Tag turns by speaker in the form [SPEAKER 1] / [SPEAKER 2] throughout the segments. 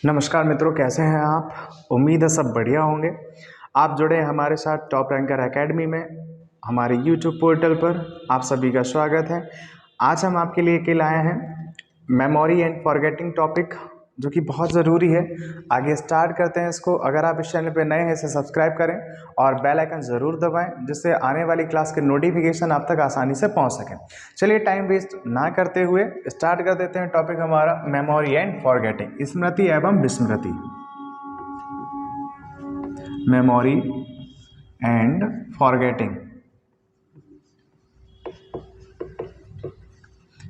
[SPEAKER 1] नमस्कार मित्रों, कैसे हैं आप। उम्मीद है सब बढ़िया होंगे। आप जुड़े हैं हमारे साथ टॉप रैंकर एकेडमी में, हमारे यूट्यूब पोर्टल पर आप सभी का स्वागत है। आज हम आपके लिए लाए हैं मेमोरी एंड फॉरगेटिंग टॉपिक, जो कि बहुत ज़रूरी है। आगे स्टार्ट करते हैं इसको। अगर आप इस चैनल पर नए हैं इसे सब्सक्राइब करें और बेल आइकन ज़रूर दबाएं, जिससे आने वाली क्लास के नोटिफिकेशन आप तक आसानी से पहुंच सकें। चलिए टाइम वेस्ट ना करते हुए स्टार्ट कर देते हैं टॉपिक हमारा मेमोरी एंड फॉरगेटिंग, स्मृति एवं विस्मृति। Memory and forgetting.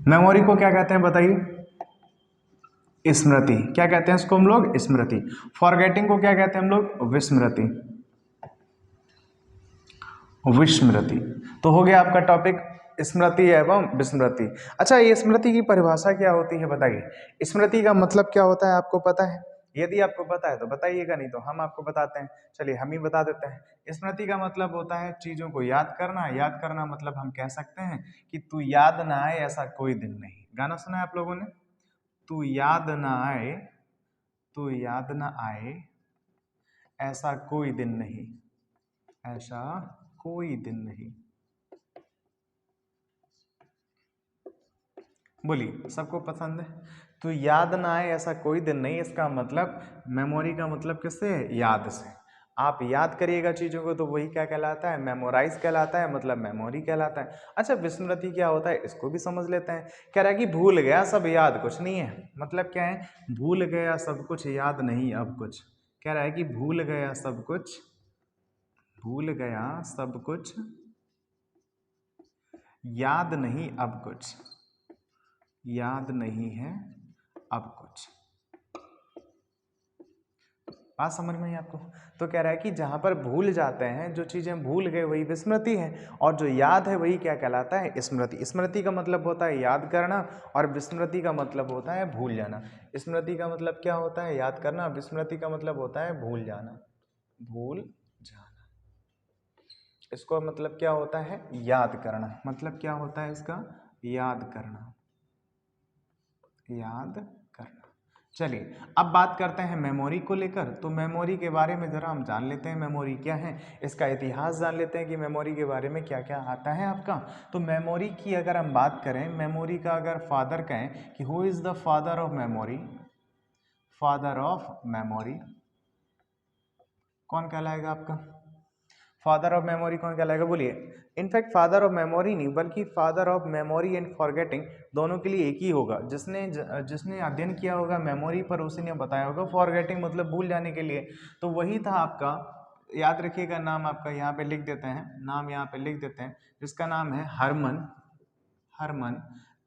[SPEAKER 1] मेमोरी को क्या कहते हैं बताइए? स्मृति। क्या कहते हैं इसको हम लोग? स्मृति। फॉरगेटिंग को क्या कहते हैं हम लोग? विस्मृति। विस्मृति। तो हो गया आपका टॉपिक स्मृति एवं विस्मृति। अच्छा, ये स्मृति की परिभाषा क्या होती है बताइए? स्मृति का मतलब क्या होता है आपको पता है? यदि आपको पता है तो बताइएगा, नहीं तो हम आपको बताते हैं। चलिए हम ही बता देते हैं। स्मृति का मतलब होता है चीजों को याद करना। याद करना मतलब हम कह सकते हैं कि तू याद ना आए ऐसा कोई दिन नहीं। गाना सुना है आप लोगों ने? तू याद ना आए, तू याद ना आए ऐसा कोई दिन नहीं, ऐसा कोई दिन नहीं। बोलिए, सबको पसंद है? तो याद ना आए ऐसा कोई दिन नहीं, इसका मतलब मेमोरी का मतलब किससे है? याद से। आप याद करिएगा चीज़ों को तो वही क्या कहलाता है? मेमोराइज कहलाता है, मतलब मेमोरी कहलाता है। अच्छा, विस्मृति क्या होता है इसको भी समझ लेते हैं। कह रहा है कि भूल गया सब याद कुछ नहीं है। मतलब क्या है? भूल गया सब कुछ याद नहीं अब कुछ। कह रहा है कि भूल गया सब कुछ, भूल गया सब कुछ याद नहीं अब कुछ, याद नहीं है अब कुछ। बात समझ में आई आपको? तो कह रहा है कि जहां पर भूल जाते हैं, जो चीजें भूल गए वही विस्मृति है, और जो याद है वही क्या कहलाता है? स्मृति। स्मृति का मतलब होता है याद करना, और विस्मृति का मतलब होता है भूल जाना। स्मृति का मतलब क्या होता है? याद करना। विस्मृति का मतलब होता है भूल जाना, भूल जाना। इसको मतलब क्या होता है? याद करना। मतलब क्या होता है इसका? याद करना, याद करना। चलिए अब बात करते हैं मेमोरी को लेकर। तो मेमोरी के बारे में जरा हम जान लेते हैं, मेमोरी क्या है, इसका इतिहास जान लेते हैं कि मेमोरी के बारे में क्या क्या आता है आपका। तो मेमोरी की अगर हम बात करें, मेमोरी का अगर फादर कहें कि who is the father of memory, father of memory कौन कहलाएगा आपका? फादर ऑफ मेमोरी कौन कहलाएगा? बोलिए। इनफैक्ट फादर ऑफ मेमोरी नहीं, बल्कि father of memory and forgetting दोनों के लिए एक ही होगा। जिसने अध्ययन किया होगा मेमोरी पर उसी ने बताया होगा फॉरगेटिंग मतलब भूल जाने के लिए। तो वही था आपका। याद रखिएगा, नाम आपका यहाँ पे लिख देते हैं, नाम यहाँ पे लिख देते हैं, जिसका नाम है हरमन, हरमन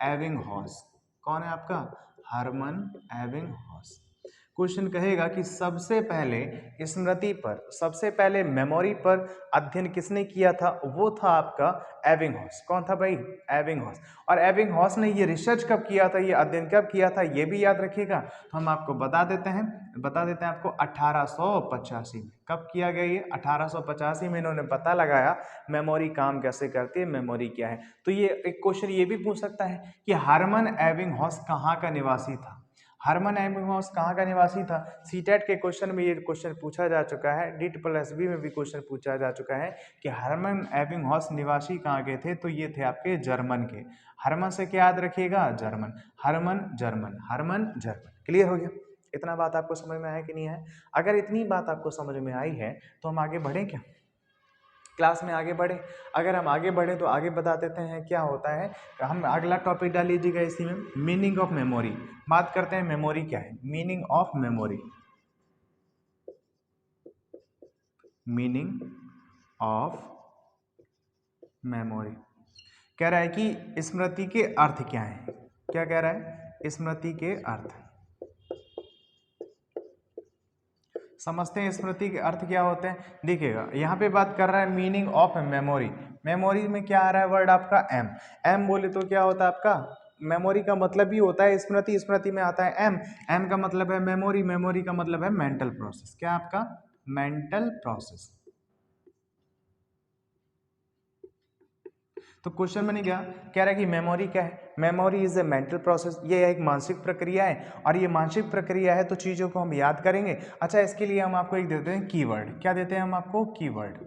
[SPEAKER 1] एबिंगहॉस। कौन है आपका? हरमन एबिंगहॉस। क्वेश्चन कहेगा कि सबसे पहले स्मृति पर, सबसे पहले मेमोरी पर अध्ययन किसने किया था? वो था आपका एबिंगहॉस। कौन था भाई? एबिंगहॉस। और एबिंगहॉस ने ये रिसर्च कब किया था, ये अध्ययन कब किया था, ये भी याद रखिएगा। तो हम आपको बता देते हैं आपको 1885 में। कब किया गया ये? 1885 में इन्होंने पता लगाया मेमोरी काम कैसे करती है, मेमोरी क्या है। तो ये एक क्वेश्चन ये भी पूछ सकता है कि हरमन एबिंगहॉस कहाँ का निवासी था? हरमन एबिंगहॉस कहाँ का निवासी था? सीटेट के क्वेश्चन में ये क्वेश्चन पूछा जा चुका है, DSSB में भी क्वेश्चन पूछा जा चुका है कि हरमन एबिंगहॉस निवासी कहाँ के थे? तो ये थे आपके जर्मन के। हरमन से क्या याद रखिएगा? German. Hermann German, Hermann German. Clear हो गया? इतना बात आपको समझ में आया कि नहीं है? अगर इतनी बात आपको समझ में आई है तो हम आगे बढ़े क्या? क्लास में आगे बढ़े। अगर हम आगे बढ़े तो आगे बता देते हैं क्या होता है। हम अगला टॉपिक डाल लीजिएगा इसी में, मीनिंग ऑफ मेमोरी। बात करते हैं मेमोरी क्या है, meaning of memory. Meaning of memory कह रहा है कि स्मृति के अर्थ क्या है। क्या कह रहा है? स्मृति के अर्थ। समझते हैं स्मृति के अर्थ क्या होते हैं। देखिएगा यहाँ पे बात कर रहा है मीनिंग ऑफ मेमोरी। मेमोरी में क्या आ रहा है वर्ड आपका? एम। एम बोले तो क्या होता है आपका? मेमोरी का मतलब ही होता है स्मृति, स्मृति में आता है एम। एम का मतलब है मेमोरी, मेमोरी का मतलब है मेंटल प्रोसेस। क्या आपका? Mental process. तो क्वेश्चन में क्या कह रहा है कि मेमोरी क्या है, memory is a mental process, ये एक मानसिक प्रक्रिया है और ये मानसिक प्रक्रिया है तो चीज़ों को हम याद करेंगे। अच्छा, इसके लिए हम आपको एक देते हैं कीवर्ड, क्या देते हैं हम आपको, कीवर्ड।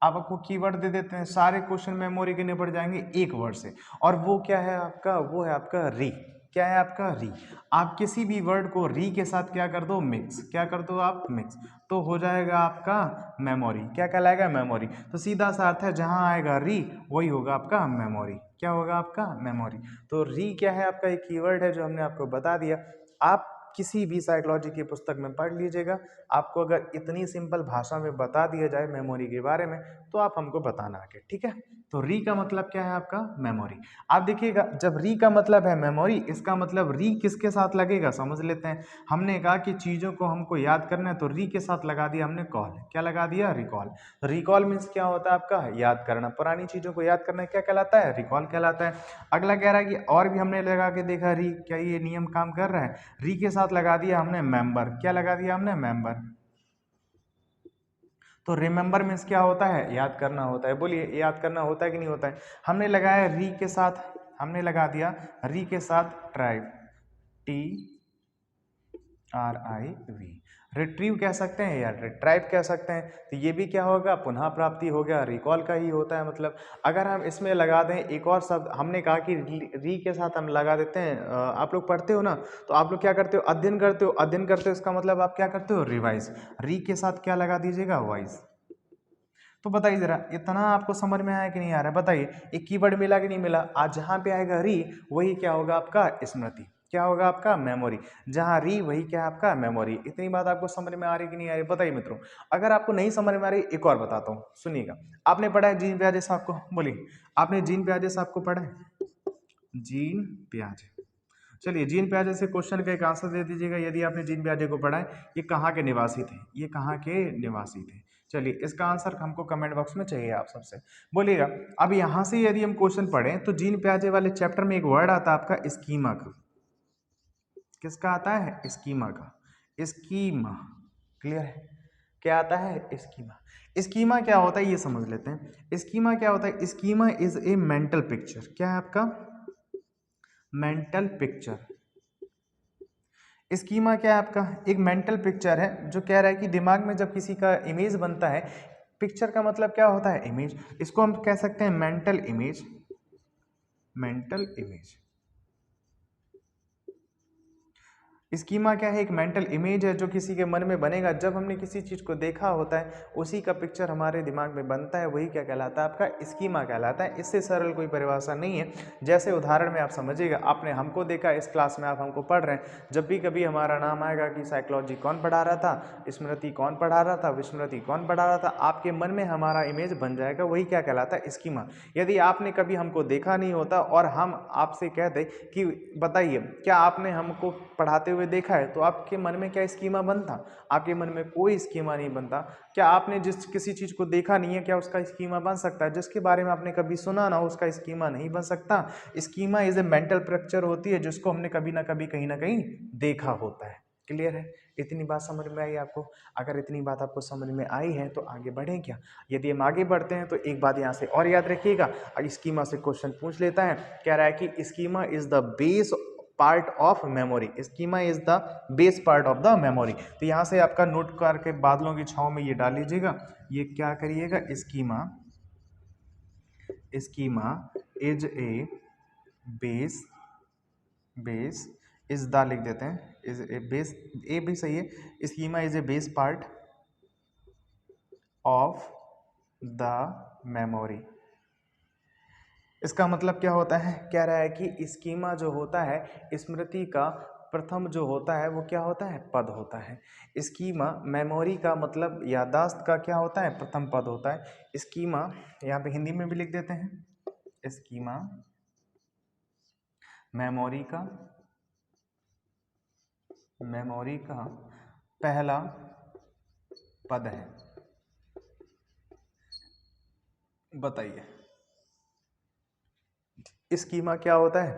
[SPEAKER 1] आप आपको कीवर्ड दे देते हैं, सारे क्वेश्चन मेमोरी के निपट जाएंगे एक वर्ड से, और वो क्या है आपका, वो है आपका री। क्या है आपका, री। आप किसी भी वर्ड को री के साथ क्या कर दो, मिक्स, क्या कर दो आप, मिक्स, तो हो जाएगा आपका मेमोरी। क्या कहलाएगा, मेमोरी। तो सीधा सा अर्थ है जहां आएगा री वही होगा आपका मेमोरी। क्या होगा आपका, मेमोरी। तो री क्या है आपका, एक कीवर्ड है जो हमने आपको बता दिया। आप किसी भी साइकोलॉजी की पुस्तक में पढ़ लीजिएगा, आपको अगर इतनी सिंपल भाषा में बता दिया जाए मेमोरी के बारे में तो आप हमको बताना आगे, ठीक है। तो री का मतलब क्या है आपका, मेमोरी। आप देखिएगा, जब री का मतलब है मेमोरी, इसका मतलब री किसके साथ लगेगा समझ लेते हैं। हमने कहा कि चीज़ों को हमको याद करना है तो री के साथ लगा दिया हमने कॉल, क्या लगा दिया, रिकॉल। रिकॉल मीन्स क्या होता है आपका, याद करना, पुरानी चीज़ों को याद करना क्या कहलाता है, रिकॉल कहलाता है। अगला कह रहा है कि और भी हमने लगा के देखा री, क्या ये नियम काम कर रहा है, री के साथ लगा दिया हमने मेंबर, क्या लगा दिया हमने, मेंबर। तो रिमेंबर मीन्स क्या होता है, याद करना होता है। बोलिए, याद करना होता है कि नहीं होता है। हमने लगाया री के साथ, हमने लगा दिया री के साथ ट्राइव, TRIV, रिट्रीव कह सकते हैं या रिट्राइव कह सकते हैं। तो ये भी क्या होगा, पुनः प्राप्ति हो गया, रिकॉल का ही होता है मतलब। अगर हम इसमें लगा दें एक और शब्द, हमने कहा कि री के साथ हम लगा देते हैं, आप लोग पढ़ते हो ना, तो आप लोग क्या करते हो, अध्ययन करते हो, अध्ययन करते हो इसका मतलब आप क्या करते हो, रिवाइज। री के साथ क्या लगा दीजिएगा, वाइज। तो बताइए जरा, इतना आपको समझ में आया कि नहीं आ रहा है, बताइए। एक कीवर्ड मिला कि नहीं मिला, आज जहाँ पे आएगा री वही क्या होगा आपका, स्मृति, क्या होगा आपका, मेमोरी। जहाँ री वही क्या है आपका, मेमोरी। इतनी बात आपको समझ में आ रही कि नहीं आ रही, बताइए मित्रों। अगर आपको नहीं समझ में आ रही, एक और बताता हूँ, सुनिएगा। आपने पढ़ा है जीन पियाजे साहब को, बोलिए, आपने जीन पियाजे साहब को पढ़ा है, जीन पियाजे। चलिए, जीन पियाजे से क्वेश्चन का एक आंसर दे दीजिएगा यदि आपने जीन पियाजे को पढ़ा है। ये कहाँ के निवासी थे, ये कहाँ के निवासी थे। चलिए, इसका आंसर हमको कमेंट बॉक्स में चाहिए आप सबसे, बोलिएगा। अब यहाँ से यदि हम क्वेश्चन पढ़ें तो जीन पियाजे वाले चैप्टर में एक वर्ड आता है आपका, स्कीमा का। किसका आता है, स्कीमा का, स्कीमा। क्लियर है, क्या आता है, स्कीमा। स्कीमा क्या होता है ये समझ लेते हैं। स्कीमा क्या होता है, schema is a mental picture. क्या है आपका, मेंटल पिक्चर। स्कीमा क्या है आपका, एक मेंटल पिक्चर है जो कह रहा है कि दिमाग में जब किसी का इमेज बनता है, पिक्चर का मतलब क्या होता है, इमेज, इसको हम कह सकते हैं mental image, mental image. Schema क्या है, एक मेंटल इमेज है जो किसी के मन में बनेगा जब हमने किसी चीज़ को देखा होता है, उसी का पिक्चर हमारे दिमाग में बनता है, वही क्या कहलाता है आपका, स्कीमा कहलाता है। इससे सरल कोई परिभाषा नहीं है। जैसे उदाहरण में आप समझिएगा, आपने हमको देखा, इस क्लास में आप हमको पढ़ रहे हैं, जब भी कभी हमारा नाम आएगा कि साइकोलॉजी कौन पढ़ा रहा था, स्मृति कौन पढ़ा रहा था, विस्मृति कौन पढ़ा रहा था, आपके मन में हमारा इमेज बन जाएगा, वही क्या कहलाता है, स्कीमा। यदि आपने कभी हमको देखा नहीं होता और हम आपसे कह दें कि बताइए क्या आपने हमको पढ़ाते हुए देखा है, तो आपके मन में क्या स्कीमा बनता, आपके मन में कोई स्कीमा नहीं बनता। क्या आपने जिस किसी चीज़ को देखा नहीं है, क्या उसका स्कीमा बन सकता है, जिसके बारे में आपने कभी सुना ना हो उसका स्कीमा नहीं बन सकता। Schema is a mental picture होती है जिसको हमने कभी ना कभी कहीं ना कहीं देखा होता है। क्लियर है, इतनी बात समझ में आई आपको। अगर इतनी बात आपको समझ में आई है तो आगे बढ़ें क्या। यदि हम आगे बढ़ते हैं तो एक बात यहाँ से और याद रखिएगा, स्कीमा से क्वेश्चन पूछ लेता है, कह रहा है कि schema is the base part of memory, schema is the base part of the memory. तो यहाँ से आपका नोट करके बादलों की छांव में ये डाल लीजिएगा, ये क्या करिएगा, schema, schema is a base, base is the लिख देते हैं, इज ए बेस, ए भी सही है, schema is a base part of the memory. इसका मतलब क्या होता है, कह रहा है कि स्कीमा जो होता है, स्मृति का प्रथम जो होता है वो क्या होता है, पद होता है। स्कीमा मेमोरी का मतलब याददाश्त का क्या होता है, प्रथम पद होता है। स्कीमा यहाँ पे हिंदी में भी लिख देते हैं, स्कीमा मेमोरी का, मेमोरी का पहला पद है। बताइए स्कीमा क्या होता है,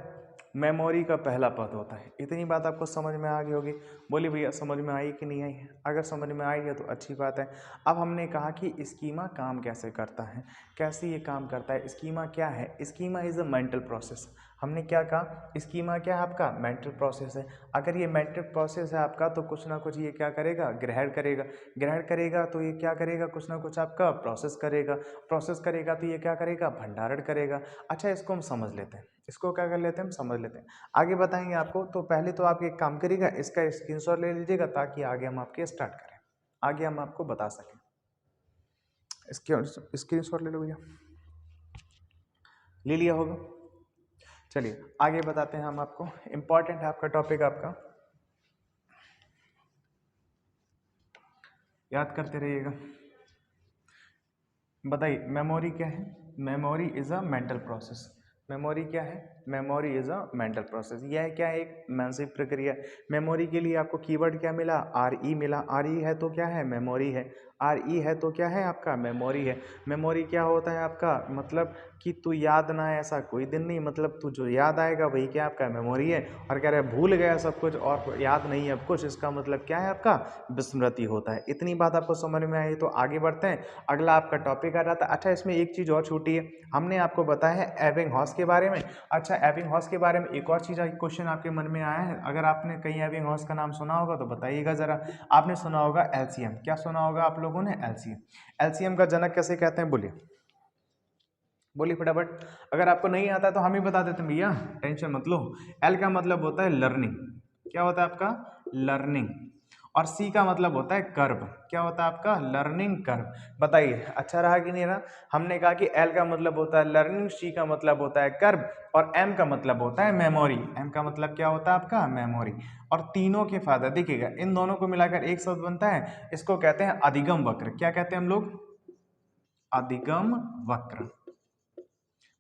[SPEAKER 1] मेमोरी का पहला पद होता है। इतनी बात आपको समझ में आ गई होगी। बोलिए भैया समझ में आई कि नहीं आई है? अगर समझ में आई है तो अच्छी बात है। अब हमने कहा कि स्कीमा काम कैसे करता है, कैसे ये काम करता है, स्कीमा क्या है। Schema is a mental process. हमने क्या कहा, स्कीमा क्या है आपका, मेंटल प्रोसेस है। अगर ये मेंटल प्रोसेस है आपका तो कुछ ना कुछ ये क्या करेगा, ग्रहण करेगा। ग्रहण करेगा तो ये क्या करेगा, कुछ ना कुछ आपका प्रोसेस करेगा। प्रोसेस करेगा तो ये क्या करेगा, भंडारण करेगा। अच्छा, इसको हम समझ लेते हैं, इसको क्या कर लेते हैं, हम समझ लेते हैं। आगे बताएंगे आपको। तो पहले तो आप एक काम करिएगा, इसका स्क्रीनशॉट ले लीजिएगा ताकि आगे हम आपके स्टार्ट करें, आगे हम आपको बता सकें। इसके स्क्रीनशॉट ले लो भैया, ले लिया होगा। चलिए आगे बताते हैं हम आपको। इंपॉर्टेंट है आपका टॉपिक, आपका याद करते रहिएगा। बताइए मेमोरी क्या है। Memory is a mental process. Memory क्या है, memory is a mental process. यह क्या है, एक मानसिक प्रक्रिया। मेमोरी के लिए आपको कीवर्ड क्या मिला, आर ई मिला। आर ई है तो क्या है, मेमोरी है। आर ई है तो क्या है आपका, मेमोरी है। मेमोरी क्या होता है आपका, मतलब कि तू याद ना है ऐसा कोई दिन नहीं, मतलब तू जो याद आएगा वही क्या आपका मेमोरी है। और कह रहे भूल गया सब कुछ और याद नहीं है अब कुछ, इसका मतलब क्या है आपका विस्मृति होता है। इतनी बात आपको समझ में आई तो आगे बढ़ते हैं। अगला आपका टॉपिक आ जाता है। अच्छा, इसमें एक चीज़ और छूटी है, हमने आपको बताया है एबिंगहॉस के बारे में। अच्छा, एबिंगहॉस के बारे में एक और चीज़ क्वेश्चन आपके मन में आया है, अगर आपने कहीं एबिंगहॉस का नाम सुना होगा तो बताइएगा ज़रा। आपने सुना होगा एलसीएम, क्या सुना होगा आप लोगों ने, एलसीएम। एलसीएम का जनक कैसे कहते हैं, बोलिए बोलिए फटाफट। अगर आपको नहीं आता तो हम ही बता देते हैं भैया, टेंशन मत लो। एल का मतलब होता है लर्निंग, क्या होता है आपका, लर्निंग। और सी का मतलब होता है कर्व, क्या होता है आपका, लर्निंग कर्व। बताइए अच्छा रहा कि नहीं रहा। हमने कहा कि एल का मतलब होता है लर्निंग, सी का मतलब होता है कर्व, और एम का मतलब होता है मेमोरी। एम का मतलब क्या होता है आपका, मेमोरी। और तीनों के फायदा देखिएगा, इन दोनों को मिलाकर एक शब्द बनता है, इसको कहते हैं अधिगम वक्र। क्या कहते हैं हम लोग, अधिगम वक्र।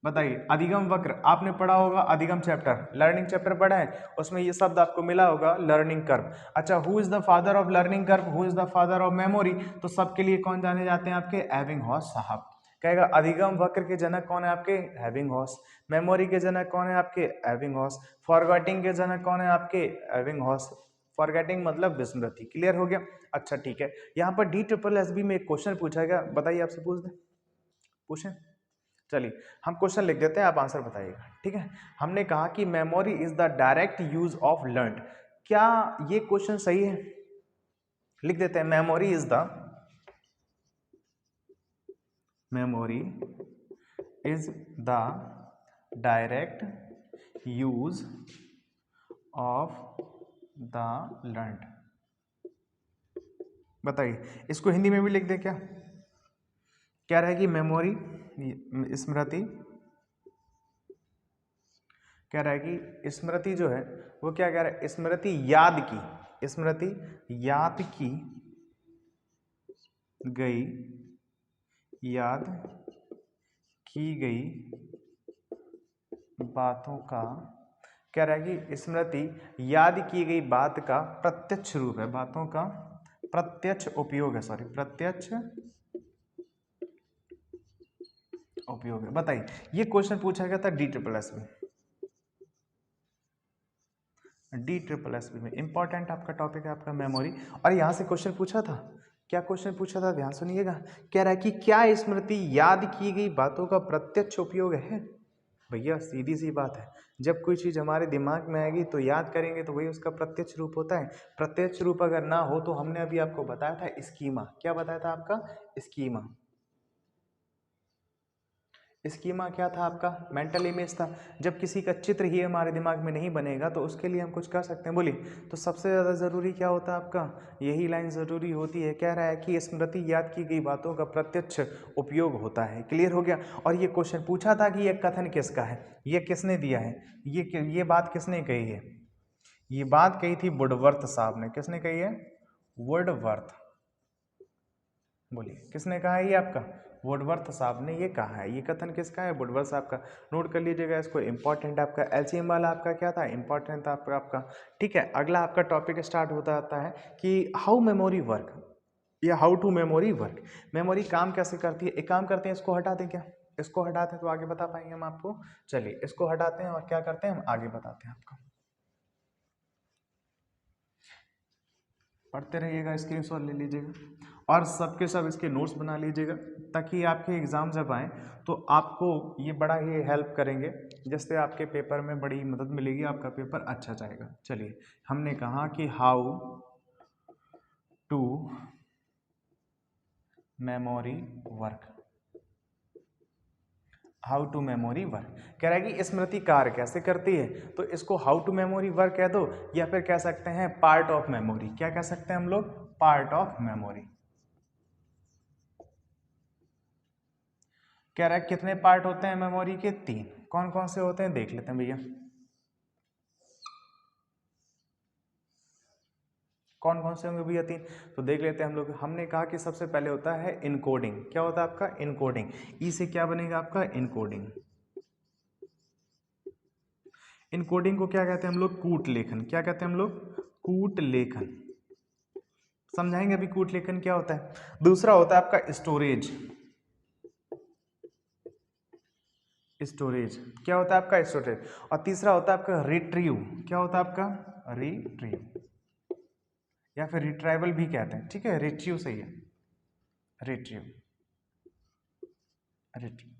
[SPEAKER 1] बताइए अधिगम वक्र आपने पढ़ा होगा, अधिगम चैप्टर, लर्निंग चैप्टर पढ़ा है, उसमें ये शब्द आपको मिला होगा, लर्निंग कर्व। अच्छा, who is the father of learning curve, who is the father of memory, तो सबके लिए कौन जाने जाते हैं आपके, एबिंगहॉस साहब। कहेगा अधिगम वक्र के जनक कौन है आपके, एबिंगहॉस। मेमोरी के जनक कौन है आपके, एबिंगहॉस। फॉरगेटिंग के जनक कौन है आपके, एबिंगहॉस। फॉरगेटिंग मतलब विस्मृति। क्लियर हो गया। अच्छा ठीक है, यहाँ पर DSSB में एक क्वेश्चन पूछा गया, बताइए आपसे पूछ दे, पूछें। चलिए हम क्वेश्चन लिख देते हैं, आप आंसर बताइएगा, ठीक है। हमने कहा कि memory is the direct use of learn. क्या ये क्वेश्चन सही है, लिख देते हैं memory is the, memory is the direct use of the learn. बताइए इसको हिंदी में भी लिख दे क्या, क्या रहेगी, मेमोरी स्मृति, क्या रहेगी, स्मृति जो है वो क्या कह रहा है, स्मृति याद की, स्मृति याद की गई, याद की गई बातों का, क्या रहेगी, स्मृति याद की गई बात का प्रत्यक्ष रूप है, बातों का प्रत्यक्ष उपयोग है, सॉरी प्रत्यक्ष उपयोग है। बताइए ये क्वेश्चन पूछा गया था DSSB में, DSSB में इंपॉर्टेंट आपका टॉपिक है आपका मेमोरी। और यहाँ से क्वेश्चन पूछा था, क्या क्वेश्चन पूछा था, ध्यान सुनिएगा। कह रहा है कि क्या स्मृति याद की गई बातों का प्रत्यक्ष उपयोग है। भैया सीधी सी बात है, जब कोई चीज़ हमारे दिमाग में आएगी तो याद करेंगे तो वही उसका प्रत्यक्ष रूप होता है। प्रत्यक्ष रूप अगर ना हो तो हमने अभी आपको बताया था स्कीमा, क्या बताया था आपका, स्कीमा। स्कीमा क्या था आपका, मेंटल इमेज था। जब किसी का चित्र ही हमारे दिमाग में नहीं बनेगा तो उसके लिए हम कुछ कर सकते हैं, बोलिए। तो सबसे ज़्यादा ज़रूरी क्या होता है आपका, यही लाइन ज़रूरी होती है। कह रहा है कि स्मृति याद की गई बातों का प्रत्यक्ष उपयोग होता है। क्लियर हो गया। और ये क्वेश्चन पूछा था कि ये कथन किसका है, ये किसने दिया है, ये बात किसने कही है। ये बात कही थी वुडवर्थ साहब ने। किसने कही है, वुडवर्थ। बोलिए किसने कहा है, ये आपका वुडवर्थ साहब ने ये कहा है। ये कथन किसका है, वुडवर्थ साहब का। नोट कर लीजिएगा इसको, इंपॉर्टेंट आपका एलसीएम वाला आपका क्या था, इंपॉर्टेंट था आपका। ठीक है, अगला आपका टॉपिक स्टार्ट होता आता है कि हाउ मेमोरी वर्क, या how to memory work. Memory काम कैसे करती है, एक काम करते हैं इसको हटा दें क्या, इसको हटाते हैं तो आगे बता पाएंगे हम आपको। चलिए इसको हटाते हैं और क्या करते हैं हम आगे बताते हैं आपको। पढ़ते रहिएगा, स्क्रीनशॉट ले लीजिएगा और सबके सब इसके नोट्स बना लीजिएगा, ताकि आपके एग्ज़ाम जब आए तो आपको ये बड़ा ही हेल्प करेंगे, जिससे आपके पेपर में बड़ी मदद मिलेगी, आपका पेपर अच्छा जाएगा। चलिए हमने कहा कि how to memory work, how to memory work कह रहा है कि स्मृति कार्य कैसे करती है, तो इसको हाउ टू मेमोरी वर्क कह दो, या फिर कह सकते हैं पार्ट ऑफ मेमोरी। क्या कह सकते हैं हम लोग? Part of memory. कह रहा है कितने पार्ट होते हैं मेमोरी के? 3। कौन कौन से होते हैं देख लेते हैं भैया, कौन कौन से होंगे भैया? 3। तो देख लेते हैं हम लोग। हमने कहा कि सबसे पहले होता है इनकोडिंग। क्या होता है आपका? इनकोडिंग। ई से क्या बनेगा आपका? इनकोडिंग। इनकोडिंग को क्या कहते हैं हम लोग? कूट लेखन। क्या कहते हैं हम लोग? कूट लेखन। समझाएंगे अभी कूट लेखन क्या होता है। दूसरा होता है आपका स्टोरेज। स्टोरेज क्या होता है आपका? स्टोरेज। और तीसरा होता है आपका रिट्रीव। क्या होता है आपका? रिट्रीव, या फिर रिट्राइवल भी कहते हैं। ठीक है, रिट्रीव सही है। Retrieve, retrieve,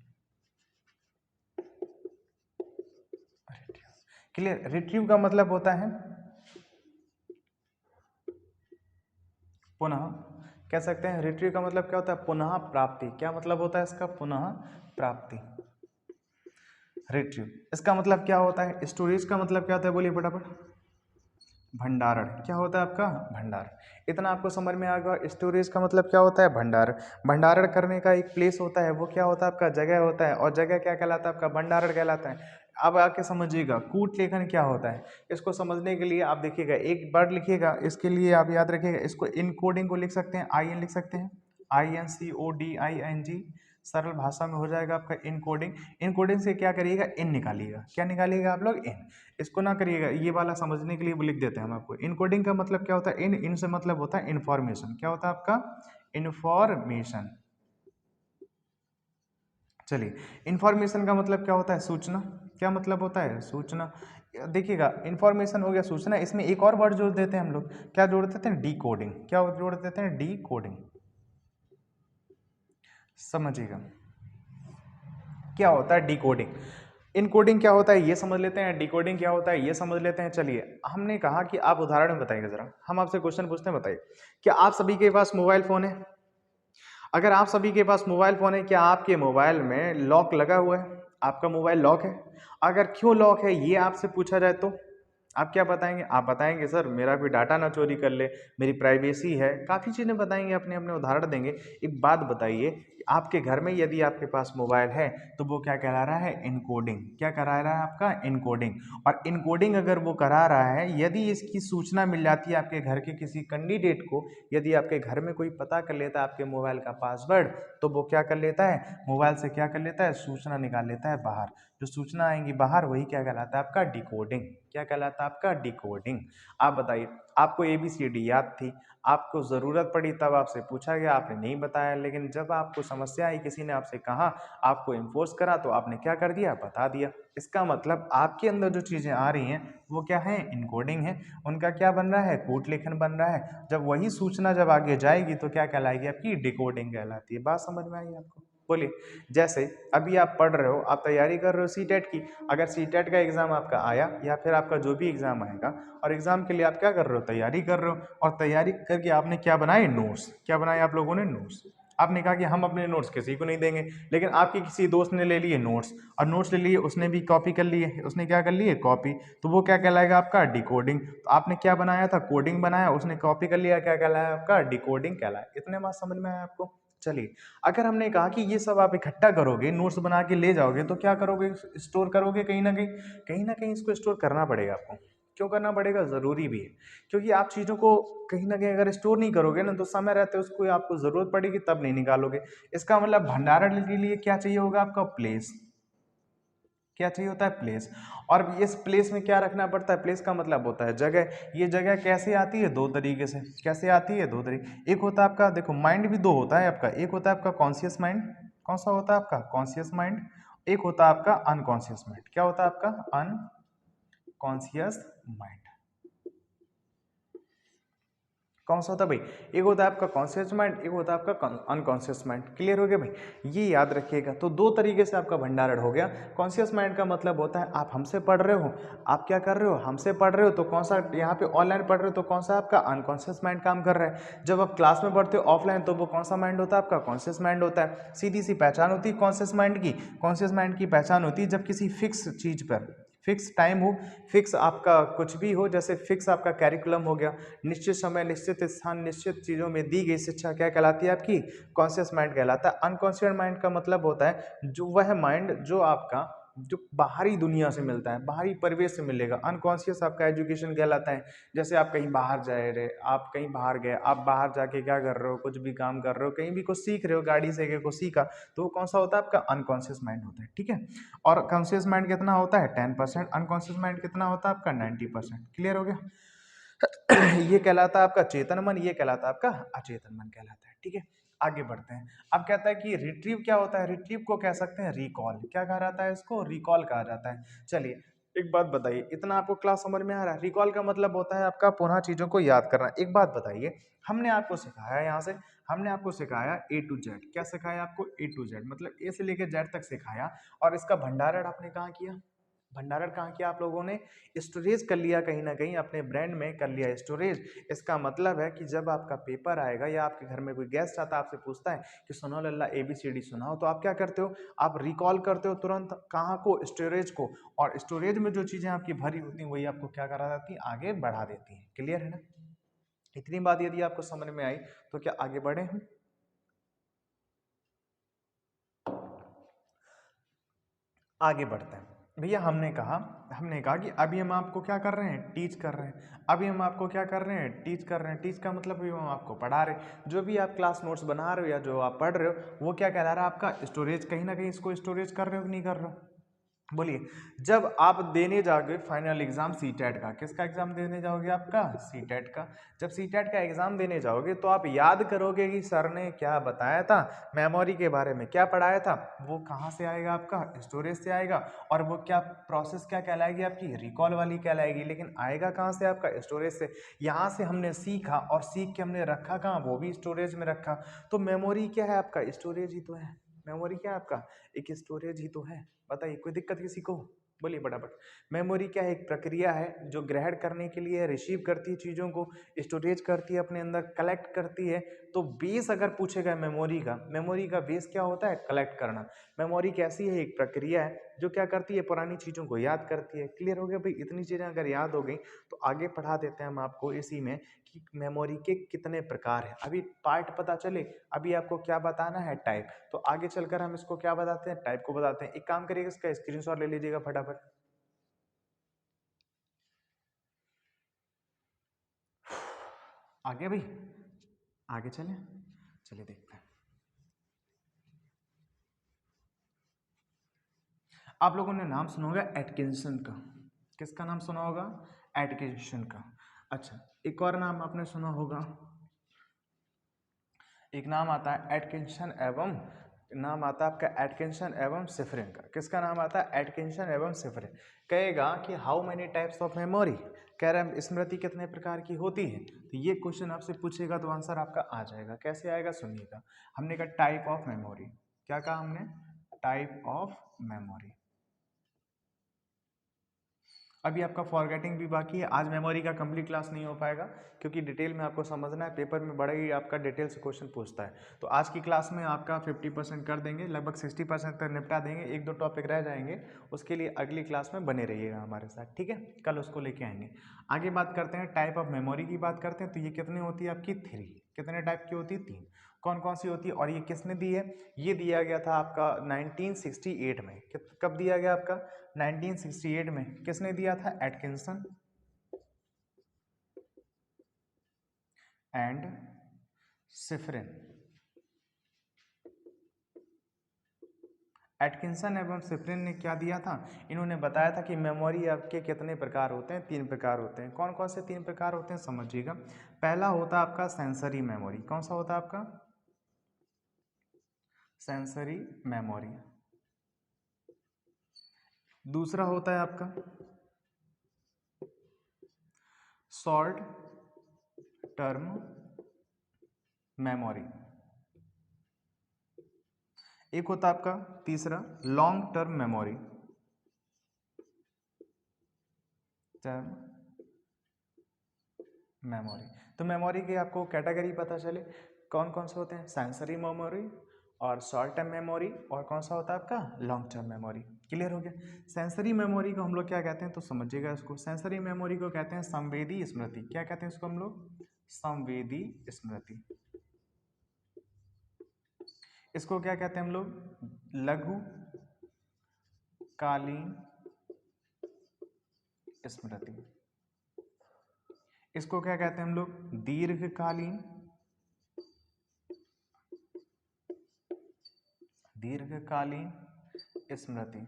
[SPEAKER 1] clear. रिट्रीव का मतलब होता है पुनः, कह सकते हैं रिट्रीव का मतलब क्या होता है? पुनः प्राप्ति। क्या मतलब होता है इसका? पुनः प्राप्ति। रिट्रीव इसका मतलब क्या होता है? स्टोरेज का मतलब क्या होता है? बोलिए फटाफट। भंडारण। क्या होता है आपका? भंडारण। इतना आपको समझ में आ गया। स्टोरेज का मतलब क्या होता है? भंडारण। भंडारण करने का एक प्लेस होता है, वो क्या होता है आपका? जगह होता है। और जगह क्या कहलाता है आपका? भंडारण कहलाता है। अब आके समझिएगा कूट लेखन क्या होता है। इसको समझने के लिए आप देखिएगा, एक वर्ड लिखिएगा, इसके लिए आप याद रखिएगा, इसको इनकोडिंग को लिख सकते हैं, आई एन लिख सकते हैं, INCODING। सरल भाषा में हो जाएगा आपका इनकोडिंग। इनकोडिंग से क्या करिएगा? इन निकालिएगा। क्या निकालिएगा आप लोग? इन। इसको ना करिएगा, ये वाला समझने के लिए वो लिख देते हैं हम आपको। इनकोडिंग का मतलब क्या होता है? इन से मतलब होता है इन्फॉर्मेशन। क्या होता है आपका? इन्फॉर्मेशन। चलिए, इन्फॉर्मेशन का मतलब क्या होता है? सूचना। क्या मतलब होता है? सूचना। देखिएगा, इन्फॉर्मेशन हो गया, सूचना। इसमें एक और वर्ड जोड़ देते हैं हम लोग। क्या जोड़ देते हैं? डिकोडिंग। क्या जोड़ देते हैं? डिकोडिंग। समझिएगा क्या होता है डिकोडिंग। इनकोडिंग क्या होता है ये समझ लेते हैं, डिकोडिंग क्या होता है ये समझ लेते हैं। चलिए, हमने कहा कि आप उदाहरण बताइएगा जरा। हम आपसे क्वेश्चन पूछते हैं, बताइए क्या आप सभी के पास मोबाइल फोन है? अगर आप सभी के पास मोबाइल फोन है, क्या आपके मोबाइल में लॉक लगा हुआ है? आपका मोबाइल लॉक है? अगर क्यों लॉक है ये आपसे पूछा जाए तो आप क्या बताएंगे? आप बताएंगे सर मेरा कोई डाटा ना चोरी कर ले, मेरी प्राइवेसी है, काफ़ी चीज़ें बताएंगे, अपने अपने उदाहरण देंगे। एक बात बताइए, आपके घर में यदि आपके पास मोबाइल है तो वो क्या करा रहा है? इनकोडिंग। क्या करा रहा है आपका? इनकोडिंग। और इनकोडिंग अगर वो करा रहा है, यदि इसकी सूचना मिल जाती है आपके घर के किसी कैंडिडेट को, यदि आपके घर में कोई पता कर लेता है आपके मोबाइल का पासवर्ड, तो वो क्या कर लेता है? मोबाइल से क्या कर लेता है? सूचना निकाल लेता है बाहर। जो सूचना आएंगी बाहर वही क्या कहलाता है आपका? डिकोडिंग। क्या कहलाता है आपका? डिकोडिंग। आप बताइए, आपको ABCD याद थी, आपको ज़रूरत पड़ी तब आपसे पूछा गया, आपने नहीं बताया, लेकिन जब आपको समस्या आई, किसी ने आपसे कहा, आपको इन्फोर्स करा, तो आपने क्या कर दिया? बता दिया। इसका मतलब आपके अंदर जो चीज़ें आ रही हैं वो क्या है? इनकोडिंग है। उनका क्या बन रहा है? कूट लेखन बन रहा है। जब वही सूचना जब आगे जाएगी तो क्या कहलाएगी? आपकी डिकोडिंग कहलाती है। बात समझ में आई आपको? बोलिए। जैसे अभी आप पढ़ रहे हो, आप तैयारी कर रहे हो सीटेट की, अगर सीटेट का एग्जाम आपका आया या फिर आपका जो भी एग्जाम आएगा, और एग्जाम के लिए आप क्या कर रहे हो? तैयारी कर रहे हो। और तैयारी करके आपने क्या बनाए? नोट्स। क्या बनाए आप लोगों ने? नोट्स। आपने कहा कि हम अपने नोट्स किसी को नहीं देंगे, लेकिन आपके किसी दोस्त ने ले लिए नोट्स, और नोट्स ले लिए, उसने भी कॉपी कर लिए, उसने क्या कर लिए? कॉपी। तो वो क्या कहलाएगा आपका? डिकोडिंग। तो आपने क्या बनाया था? कोडिंग बनाया, उसने कॉपी कर लिया, क्या कहलाया आपका? डिकोडिंग कहलाया। इतने बात समझ में आया आपको? चलिए, अगर हमने कहा कि ये सब आप इकट्ठा करोगे, नोट्स बना के ले जाओगे, तो क्या करोगे? स्टोर करोगे कहीं ना कहीं। कहीं ना कहीं इसको स्टोर करना पड़ेगा आपको। क्यों करना पड़ेगा? ज़रूरी भी है, क्योंकि आप चीज़ों को कहीं ना कहीं अगर स्टोर नहीं करोगे ना, तो समय रहते उसको आपको ज़रूरत पड़ेगी तब नहीं निकालोगे। इसका मतलब भंडारण के लिए क्या चाहिए होगा आपका? प्लेस। क्या चाहिए होता है? प्लेस। और इस प्लेस में क्या रखना पड़ता है? प्लेस का मतलब होता है जगह। ये जगह कैसे आती है? दो तरीके से। कैसे आती है? दो तरीके। एक होता है आपका, देखो माइंड भी दो होता है आपका। एक होता है आपका कॉन्शियस माइंड, कौन सा होता है आपका कॉन्शियस माइंड, एक होता है आपका अनकॉन्शियस माइंड। क्या होता है आपका अनकॉन्शियस माइंड। कौन सा होता है भाई, एक होता है आपका कॉन्शियस माइंड, एक होता है आपका अनकॉन्शियस माइंड। क्लियर हो गया भाई, ये याद रखिएगा। तो दो तरीके से आपका भंडारण हो गया। कॉन्शियस माइंड का मतलब होता है आप हमसे पढ़ रहे हो, आप क्या कर रहे हो, हमसे पढ़ रहे हो, तो कौन सा यहाँ पे ऑनलाइन पढ़ रहे हो तो कौन सा आपका अनकॉन्शियस माइंड काम कर रहा है। जब आप क्लास में पढ़ते हो ऑफलाइन तो वो कौन सा माइंड होता है आपका कॉन्शियस माइंड होता है। सीधी सी पहचान होती है कॉन्शियस माइंड की। कॉन्शियस माइंड की पहचान होती है जब किसी फिक्स चीज पर फिक्स टाइम हो, फिक्स आपका कुछ भी हो, जैसे फिक्स आपका कैरिकुलम हो गया, निश्चित समय निश्चित स्थान निश्चित चीज़ों में दी गई शिक्षा क्या कहलाती है आपकी कॉन्शियस माइंड कहलाता है। अनकॉन्शियस माइंड का मतलब होता है जो वह माइंड जो आपका जो बाहरी दुनिया से मिलता है, बाहरी परिवेश से मिलेगा। अनकॉन्शियस आपका एजुकेशन कहलाता है। जैसे आप कहीं बाहर जा रहे, आप कहीं बाहर गए, आप बाहर जाके क्या कर रहे हो, कुछ भी काम कर रहे हो, कहीं भी कुछ सीख रहे हो, गाड़ी से कुछ सीखा, तो वो कौन सा होता है आपका अनकॉन्शियस माइंड होता है। ठीक है, और कॉन्शियस माइंड कितना होता है 10%, अनकॉन्शियस माइंड कितना होता है आपका 90%। क्लियर हो गया। ये कहलाता है आपका चेतन मन, ये कहलाता है आपका अचेतन मन कहलाता है। ठीक है, आगे बढ़ते हैं। अब कहता है कि रिट्रीव क्या होता है, रिट्रीव को कह सकते हैं रिकॉल। क्या कहा जाता है इसको, रिकॉल कहा जाता है। चलिए एक बात बताइए, इतना आपको क्लास समझ में आ रहा है। रिकॉल का मतलब होता है आपका पुनः चीजों को याद करना। एक बात बताइए, हमने आपको सिखाया यहाँ से, हमने आपको सिखाया ए टू जेड। क्या सिखाया आपको, ए टू जेड, मतलब ए से लेकर जेड तक सिखाया, और इसका भंडारण आपने कहाँ किया, भंडारण कहाँ किया आप लोगों ने, स्टोरेज कर लिया, कहीं ना कहीं अपने ब्रेन में कर लिया स्टोरेज। इसका मतलब है कि जब आपका पेपर आएगा या आपके घर में कोई गेस्ट आता है, आपसे पूछता है कि सुनो लल्ला ABCD सुनाओ, तो आप क्या करते हो, आप रिकॉल करते हो तुरंत कहाँ को, स्टोरेज को। और स्टोरेज में जो चीज़ें आपकी भरी होती हैं वही आपको क्या करा देती हैं, आगे बढ़ा देती हैं। क्लियर है ना, इतनी बात यदि आपको समझ में आई तो क्या आगे बढ़े हम, आगे बढ़ते हैं। भैया हमने कहा कि अभी हम आपको क्या कर रहे हैं, टीच कर रहे हैं। अभी हम आपको क्या कर रहे हैं, टीच कर रहे हैं। टीच का मतलब अभी हम आपको पढ़ा रहे हैं। जो भी आप क्लास नोट्स बना रहे हो या जो आप पढ़ रहे हो वो क्या कहला रहा है आपका स्टोरेज। कहीं ना कहीं इसको स्टोरेज कर रहे हो कि नहीं कर रहे हो, बोलिए। जब आप देने जाओगे फाइनल एग्जाम सीटेट का, किसका एग्जाम देने जाओगे, आपका सीटेट का। जब सीटेट का एग्जाम देने जाओगे तो आप याद करोगे कि सर ने क्या बताया था, मेमोरी के बारे में क्या पढ़ाया था, वो कहाँ से आएगा, आपका स्टोरेज से आएगा। और वो क्या प्रोसेस क्या कहलाएगी आपकी, रिकॉल वाली कहलाएगी। लेकिन आएगा कहाँ से, आपका स्टोरेज से। यहाँ से हमने सीखा और सीख के हमने रखा कहाँ, वो भी स्टोरेज में रखा। तो मेमोरी क्या है आपका, स्टोरेज ही तो है। मेमोरी क्या है आपका, एक स्टोरेज ही तो है। बताइए कोई दिक्कत किसी को, बोलिए फटाफट। मेमोरी क्या है, एक प्रक्रिया है जो ग्रहण करने के लिए रिसीव करती है चीज़ों को, स्टोरेज करती है अपने अंदर, कलेक्ट करती है। तो बेस अगर पूछेगा मेमोरी का बेस क्या होता है, कलेक्ट करना। मेमोरी कैसी है, एक प्रक्रिया है जो क्या करती है, पुरानी चीज़ों को याद करती है। क्लियर हो गया भाई, इतनी चीज़ें अगर याद हो गई तो आगे पढ़ा देते हैं हम आपको इसी में कि मेमोरी के कितने प्रकार हैं। अभी पार्ट पता चले, अभी आपको क्या बताना है, टाइप। तो आगे चलकर हम इसको क्या बताते हैं, टाइप को बताते हैं। एक काम करिएगा, इसका स्क्रीनशॉट ले लीजिएगा फटाफट। आगे भाई, आगे चलें, चलिए देखते हैं। आप लोगों ने नाम सुना होगा एटकिंसन का, किसका नाम सुना होगा, एटकिंसन का। अच्छा, एक और नाम आपने सुना होगा, एक नाम आता है एटकिंसन एवं, नाम आता है आपका एटकिंसन एवं सिफरिन का। किसका नाम आता है, एटकिंसन एवं सिफरिन। कहेगा कि how many types of memory, कह रहे हैं स्मृति कितने प्रकार की होती है। तो ये क्वेश्चन आपसे पूछेगा तो आंसर आपका आ जाएगा। कैसे आएगा सुनिएगा। हमने कहा टाइप ऑफ मेमोरी, क्या कहा हमने, टाइप ऑफ मेमोरी। अभी आपका फॉरगेटिंग भी बाकी है। आज मेमोरी का कंप्लीट क्लास नहीं हो पाएगा क्योंकि डिटेल में आपको समझना है, पेपर में बड़ा ही आपका डिटेल से क्वेश्चन पूछता है। तो आज की क्लास में आपका 50% कर देंगे, लगभग 60% तक निपटा देंगे। एक दो टॉपिक रह जाएंगे, उसके लिए अगली क्लास में बने रहिएगा हमारे साथ, ठीक है। कल उसको लेके आएंगे। आगे बात करते हैं टाइप ऑफ मेमोरी की बात करते हैं। तो ये कितनी होती है आपकी, 3। कितने टाइप की होती है, 3। कौन कौन सी होती है और ये किसने दी है, ये दिया गया था आपका 1968 में। कब दिया गया आपका, 1968 में। किसने दिया था, एटकिंसन एंड सिफरिन। एटकिंसन एवं सिफरिन ने क्या दिया था, इन्होंने बताया था कि मेमोरी आपके कितने प्रकार होते हैं, 3 प्रकार होते हैं। कौन कौन से 3 प्रकार होते हैं समझिएगा। पहला होता है आपका सेंसरी मेमोरी। कौन सा होता है आपका, सेंसरी मेमोरी। दूसरा होता है आपका शॉर्ट टर्म मेमोरी। एक होता है आपका तीसरा long term memory. Term memory. तो मेमोरी की आपको कैटेगरी पता चले कौन कौन से होते हैं, सेंसरी मेमोरी और शॉर्ट टर्म मेमोरी, और कौन सा होता है आपका लॉन्ग टर्म मेमोरी। क्लियर हो गया। सेंसरी मेमोरी को हम लोग क्या कहते हैं तो समझिएगा इसको। सेंसरी मेमोरी को कहते हैं संवेदी स्मृति। क्या कहते हैं इसको हम लोग, संवेदी स्मृति। इसको क्या कहते हैं हम लोग, लघु कालीन स्मृति। इसको क्या कहते हैं हम लोग, दीर्घकालीन स्मृति।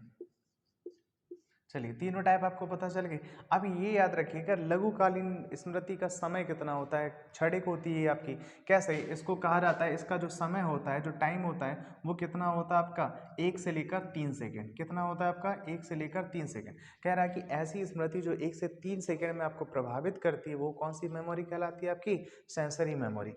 [SPEAKER 1] चलिए तीनों टाइप आपको पता चल गई। अब ये याद रखिएगा लघुकालीन स्मृति का समय कितना होता है, क्षणिक होती है आपकी। कैसे इसको कहा जाता है, इसका जो समय होता है, जो टाइम होता है वो कितना होता है आपका 1 से लेकर 3 सेकेंड। कितना होता है आपका 1 से लेकर 3 सेकेंड। कह रहा है कि ऐसी स्मृति जो 1 से 3 सेकेंड में आपको प्रभावित करती है वो कौन सी मेमोरी कहलाती है आपकी, सेंसरी मेमोरी।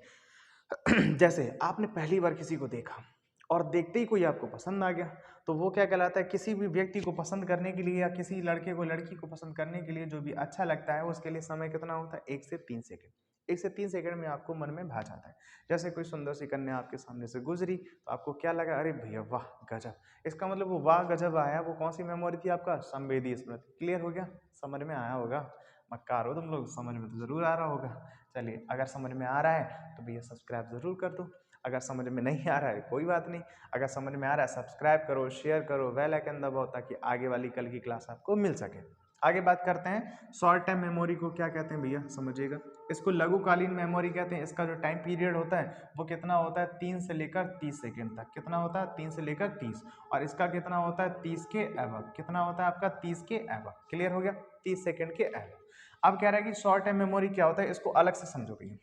[SPEAKER 1] जैसे आपने पहली बार किसी को देखा और देखते ही कोई आपको पसंद आ गया तो वो क्या कहलाता है, किसी भी व्यक्ति को पसंद करने के लिए या किसी लड़के को लड़की को पसंद करने के लिए जो भी अच्छा लगता है उसके लिए समय कितना होता है 1 से 3 सेकंड। 1 से 3 सेकंड में आपको मन में भा जाता है। जैसे कोई सुंदर सी कन्या आपके सामने से गुजरी तो आपको क्या लगा, अरे भैया वाह गजब। इसका मतलब वो वाह गजब आया वो कौन सी मेमोरी थी आपका, संवेदी स्मृति। क्लियर हो गया, समझ में आया होगा। मक्कार हो तुम लोग, समझ में तो जरूर आ रहा होगा। चलिए अगर समझ में आ रहा है तो भैया सब्सक्राइब जरूर कर दो। अगर समझ में नहीं आ रहा है कोई बात नहीं, अगर समझ में आ रहा है सब्सक्राइब करो, शेयर करो, बेल आइकन दबाओ ताकि आगे वाली कल की क्लास आपको मिल सके। आगे बात करते हैं शॉर्ट टाइम मेमोरी को क्या कहते हैं भैया समझिएगा। इसको लघुकालीन मेमोरी कहते हैं। इसका जो टाइम पीरियड होता है वो कितना होता है 3 से लेकर 30 सेकेंड तक। कितना होता है 3 से लेकर 30, और इसका कितना होता है 30 के एबव। कितना होता है आपका 30 के एबव। क्लियर हो गया, 30 सेकेंड के एबव। अब कह रहा है कि शॉर्ट टाइम मेमोरी क्या होता है, इसको अलग से समझो भैया।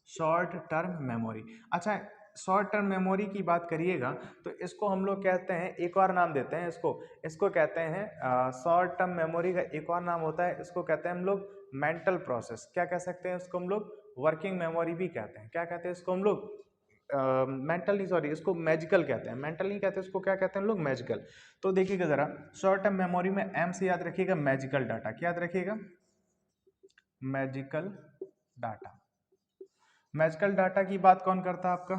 [SPEAKER 1] शॉर्ट टर्म मेमोरी, अच्छा शॉर्ट टर्म मेमोरी की बात करिएगा तो इसको हम लोग कहते हैं, एक और नाम देते हैं इसको। इसको कहते हैं शॉर्ट टर्म मेमोरी का एक और नाम होता है, इसको कहते हैं हम लोग मेंटल प्रोसेस। क्या कह सकते हैं इसको हम लोग, वर्किंग मेमोरी भी कहते हैं। क्या कहते हैं इसको हम लोग, मेंटल नहीं, सॉरी इसको मैजिकल कहते हैं। मेंटल नहीं कहते इसको, क्या कहते हैं हम लोग, मैजिकल। तो देखिएगा जरा, शॉर्ट टर्म मेमोरी में एम से याद रखिएगा मैजिकल डाटा। क्या याद रखिएगा, मैजिकल डाटा। मैजिकल डाटा की बात कौन करता है आपका,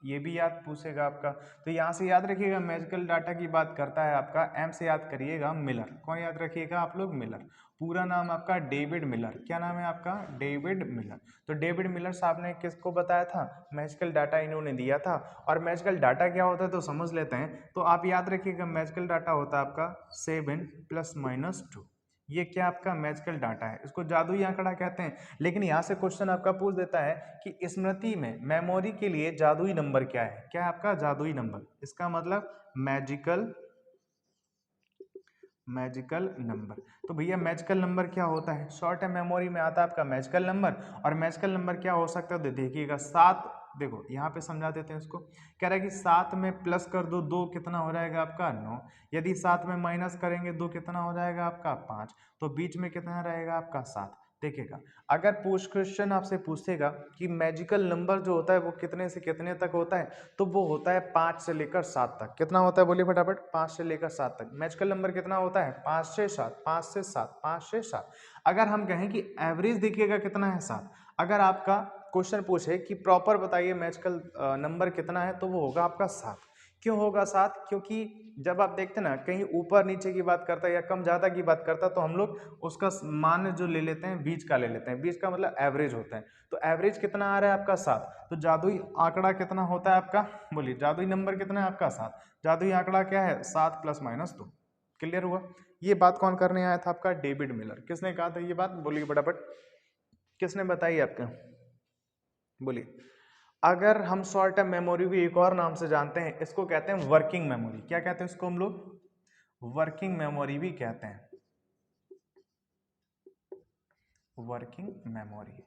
[SPEAKER 1] ये भी याद पूछेगा आपका। तो यहाँ से याद रखिएगा मैजिकल डाटा की बात करता है आपका, एम से याद करिएगा मिलर। कौन याद रखिएगा आप लोग, मिलर। पूरा नाम आपका डेविड मिलर। क्या नाम है आपका, डेविड मिलर। तो डेविड मिलर साहब ने किसको बताया था, मैजिकल डाटा इन्होंने दिया था। और मैजिकल डाटा क्या होता है तो समझ लेते हैं। तो आप याद रखिएगा मैजिकल डाटा होता है आपका 7 + -2। ये क्या आपका मैजिकल डाटा है, इसको जादुई आंकड़ा कहते हैं। लेकिन यहाँ से क्वेश्चन आपका पूछ देता है कि स्मृति में मेमोरी के लिए जादुई नंबर क्या है। क्या है आपका जादुई नंबर, इसका मतलब मैजिकल नंबर। तो भैया मैजिकल नंबर क्या होता है, शॉर्ट टर्म मेमोरी में आता है आपका मैजिकल नंबर। और मैजिकल नंबर क्या हो सकता है, देखिएगा 7। देखो यहाँ पे समझा देते हैं इसको। कह रहा है कि 7 में प्लस कर दो 2 कितना हो जाएगा आपका 9। यदि 7 में माइनस करेंगे 2 कितना हो जाएगा आपका 5। तो बीच में कितना रहेगा आपका 7। देखिएगा अगर पोस्ट क्वेश्चन आपसे पूछेगा कि मैजिकल नंबर जो होता है वो कितने से कितने तक होता है, तो वो होता है 5 से लेकर 7 तक। कितना होता है बोलिए फटाफट, 5 से लेकर 7 तक। मैजिकल नंबर कितना होता है 5 से 7, 5 से 7, 5 से 7। अगर हम कहें कि एवरेज देखिएगा कितना है 7। अगर आपका क्वेश्चन पूछे कि प्रॉपर बताइए मैजिकल नंबर कितना है, तो वो होगा आपका 7। क्यों होगा 7, क्योंकि जब आप देखते हैं ना कहीं ऊपर नीचे की बात करता है या कम ज़्यादा की बात करता है तो हम लोग उसका मान जो ले लेते हैं बीच का ले लेते हैं। बीच का मतलब एवरेज होता है। तो एवरेज कितना आ रहा है आपका 7। तो जादुई आंकड़ा कितना होता है आपका, बोलिए जादुई नंबर कितना है आपका 7। जादुई आंकड़ा क्या है 7 + -2। क्लियर हुआ। ये बात कौन करने आया था आपका, डेविड मिलर। किसने कहा था ये बात, बोलिए फटाफट, किसने बताई आपका, बोलिए। अगर हम शॉर्ट टर्म मेमोरी को एक और नाम से जानते हैं, इसको कहते हैं वर्किंग मेमोरी। क्या कहते हैं इसको हम लोग, वर्किंग मेमोरी भी कहते हैं। Working memory.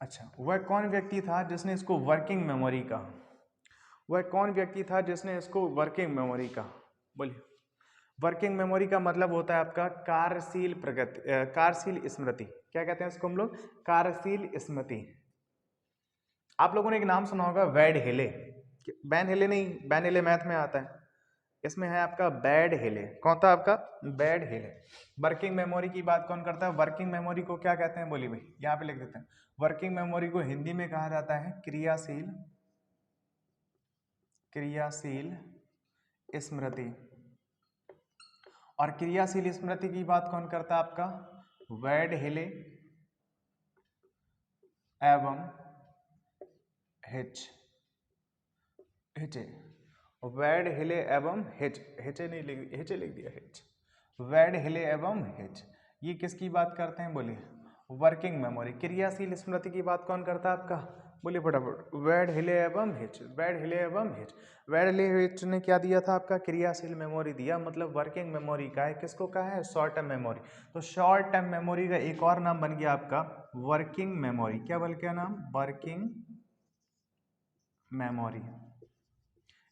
[SPEAKER 1] अच्छा वह कौन व्यक्ति था जिसने इसको वर्किंग मेमोरी कहा, वह कौन व्यक्ति था जिसने इसको वर्किंग मेमोरी कहा? बोलिए। वर्किंग मेमोरी का मतलब होता है आपका कार्यशील प्रगति, कार्यशील स्मृति। क्या कहते हैं इसको हम लोग? कार्यशील स्मृति। आप लोगों ने एक नाम सुना होगा, वैड हेले। बैन हेले नहीं, बैन हेले मैथ में आता है, इसमें है आपका बैड हेले। कौन था आपका? बैड हेले। वर्किंग मेमोरी की बात कौन करता है? वर्किंग मेमोरी को क्या कहते हैं? बोलिए भाई, यहाँ पे लिख देते हैं। वर्किंग मेमोरी को हिंदी में कहा जाता है क्रियाशील, क्रियाशील स्मृति। और क्रियाशील स्मृति की बात कौन करता है? आपका वैड हेले एवं हिचे। वैड हिले एवं हिचे नहीं लिख, हिचे लिख दिया, हिच। वैड हिले एवं हिच, ये किसकी बात करते हैं? बोलिए। Working memory. क्रियाशील स्मृति की बात कौन करता है आपका? बोलिए फटाफट। वैड हिले एवं हिच, वैड हिले एवं हिच। वैड हिले हिच ने क्या दिया था आपका? क्रियाशील मेमोरी दिया, मतलब वर्किंग मेमोरी का है। किसको कहा है? Short term memory. तो शॉर्ट टर्म मेमोरी का एक और नाम बन गया आपका वर्किंग मेमोरी। क्या बन गया नाम? Working memory.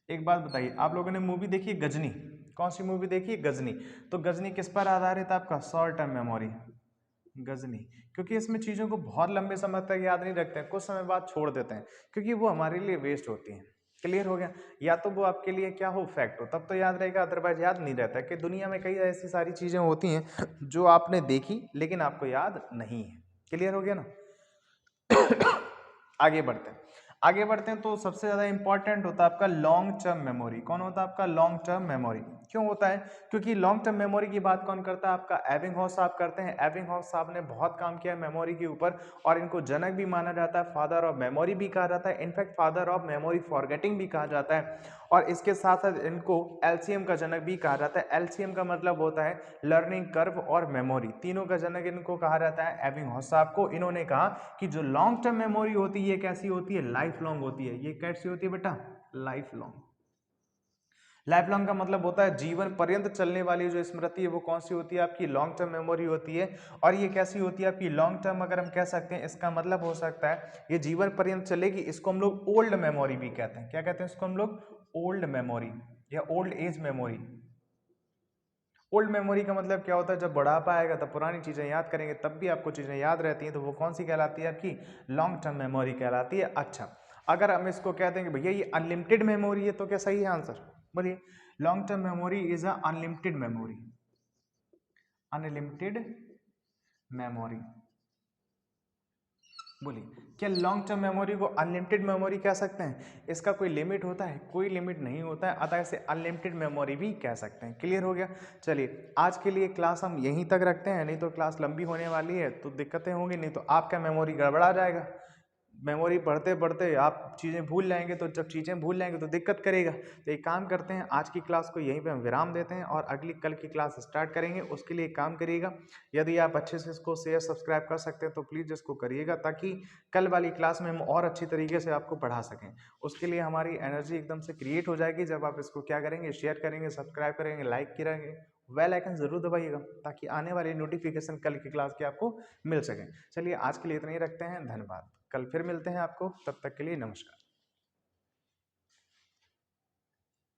[SPEAKER 1] एक बात बताइए, आप लोगों ने मूवी देखी गजनी? कौन सी मूवी देखी? गजनी। तो गजनी किस पर आधारित है आपका? Short term memory, Ghajini. क्योंकि इसमें चीजों को बहुत लंबे समय तक याद नहीं रखते हैं, कुछ समय बाद छोड़ देते हैं, क्योंकि वो हमारे लिए वेस्ट होती हैं। क्लियर हो गया? या तो वो आपके लिए क्या हो? फैक्ट हो, तब तो याद रहेगा, अदरवाइज याद नहीं रहता है। कि दुनिया में कई ऐसी सारी चीजें होती हैं जो आपने देखी लेकिन आपको याद नहीं है। क्लियर हो गया ना? आगे बढ़ते हैं। आगे बढ़ते हैं तो सबसे ज्यादा इंपॉर्टेंट होता है आपका लॉन्ग टर्म मेमोरी। कौन होता है आपका? Long term memory. क्यों होता है? क्योंकि लॉन्ग टर्म मेमोरी की बात कौन करता है? आपका एबिंगहॉस साहब करते हैं। एबिंगहॉस साहब ने बहुत काम किया है मेमोरी के ऊपर, और इनको जनक भी माना जाता है, फादर ऑफ मेमोरी भी कहा जाता है, in fact father of memory forgetting भी कहा जाता है। और इसके साथ साथ इनको एलसीएम का जनक भी कहा जाता है। एलसीएम का मतलब होता है लर्निंग कर्व और मेमोरी, तीनों का जनक इनको कहा जाता है एबिंगहॉस साहब को। इन्होंने कहा कि जो लॉन्ग टर्म मेमोरी होती है ये कैसी होती है? लाइफ लॉन्ग होती है। ये कैसी होती है बेटा? Life long. लाइफ लॉन्ग का मतलब होता है जीवन पर्यंत चलने वाली जो स्मृति है वो कौन सी होती है? आपकी लॉन्ग टर्म मेमोरी होती है। और ये कैसी होती है आपकी? लॉन्ग टर्म अगर हम कह सकते हैं, इसका मतलब हो सकता है ये जीवन पर्यंत चलेगी। इसको हम लोग ओल्ड मेमोरी भी कहते हैं। क्या कहते हैं इसको हम लोग? ओल्ड मेमोरी या old age memory. Old memory का मतलब क्या होता है? जब बुढ़ापा आएगा तब पुरानी चीजें याद करेंगे, तब भी आपको चीजें याद रहती हैं, तो वो कौन सी कहलाती है? आपकी लॉन्ग टर्म मेमोरी कहलाती है। अच्छा, अगर हम इसको कहते हैं कि भैया ये अनलिमिटेड मेमोरी है, तो क्या सही है आंसर? बोलिए। Long term memory is a unlimited memory. Unlimited memory. बोलिए, क्या लॉन्ग टर्म मेमोरी को अनलिमिटेड मेमोरी कह सकते हैं? इसका कोई लिमिट होता है? कोई लिमिट नहीं होता है, अतः इसे अनलिमिटेड मेमोरी भी कह सकते हैं। क्लियर हो गया? चलिए, आज के लिए क्लास हम यहीं तक रखते हैं, नहीं तो क्लास लंबी होने वाली है तो दिक्कतें होंगी, नहीं तो आपका मेमोरी गड़बड़ा जाएगा। मेमोरी पढ़ते पढ़ते आप चीज़ें भूल जाएंगे, तो जब चीज़ें भूल जाएंगे तो दिक्कत करेगा। तो एक काम करते हैं, आज की क्लास को यहीं पे हम विराम देते हैं और अगली कल की क्लास स्टार्ट करेंगे। उसके लिए एक काम करिएगा, यदि आप अच्छे से इसको शेयर सब्सक्राइब कर सकते हैं तो प्लीज़ इसको करिएगा, ताकि कल वाली क्लास में हम और अच्छी तरीके से आपको पढ़ा सकें। उसके लिए हमारी एनर्जी एकदम से क्रिएट हो जाएगी जब आप इसको क्या करेंगे? शेयर करेंगे, सब्सक्राइब करेंगे, लाइक करेंगे, बेल आइकन जरूर दबाइएगा, ताकि आने वाली नोटिफिकेशन कल की क्लास की आपको मिल सके। चलिए, आज के लिए इतना ही रखते हैं। धन्यवाद। कल फिर मिलते हैं आपको, तब तक के लिए नमस्कार।